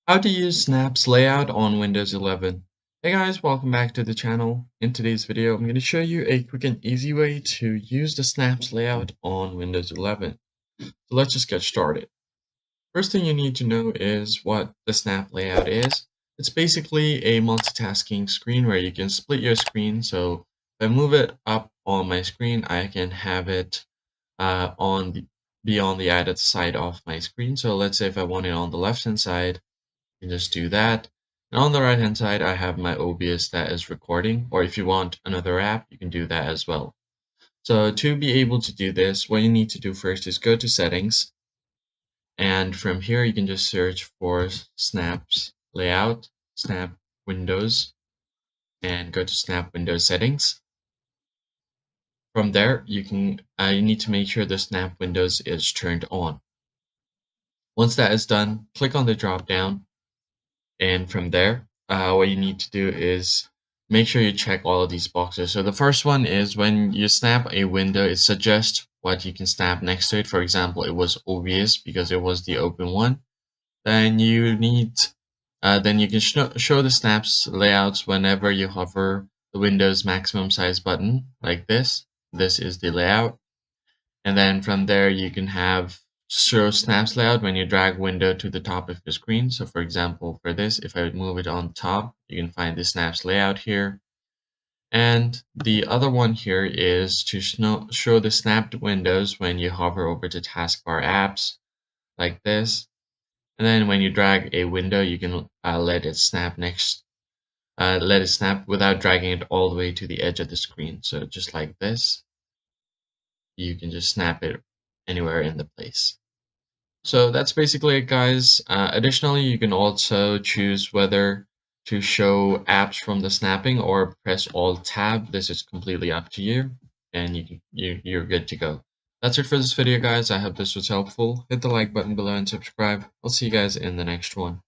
How to use Snap's layout on Windows 11. Hey guys, welcome back to the channel. In today's video, I'm going to show you a quick and easy way to use the Snaps layout on Windows 11. So let's just get started. First thing you need to know is what the Snap layout is. It's basically a multitasking screen where you can split your screen. So if I move it up on my screen, I can have it be on the either side of my screen. So let's say if I want it on the left hand side, you just do that. And on the right hand side, I have my OBS that is recording, or if you want another app, you can do that as well. So to be able to do this, what you need to do first is go to settings, and from here you can just search for Snaps layout, Snap Windows, and go to Snap Windows settings. From there, you need to make sure the Snap Windows is turned on. Once that is done, click on the drop down. And from there, what you need to do is make sure you check all of these boxes. So the first one is when you snap a window, it suggests what you can snap next to it. For example, it was obvious because it was the open one. Then then you can show the snaps layouts whenever you hover the Windows maximum size button like this. This is the layout. And then from there, you can have show snaps layout when you drag window to the top of your screen. So for example, for this, if I would move it on top, you can find the snaps layout here. And the other one here is to show the snapped windows when you hover over the taskbar apps like this. And then when you drag a window, you can let it snap let it snap without dragging it all the way to the edge of the screen. So just like this, you can just snap it anywhere in the place. So that's basically it, guys. Additionally, you can also choose whether to show apps from the snapping or press Alt Tab. This is completely up to you, and you're good to go. That's it for this video, guys. I hope this was helpful. Hit the like button below and subscribe. I'll see you guys in the next one.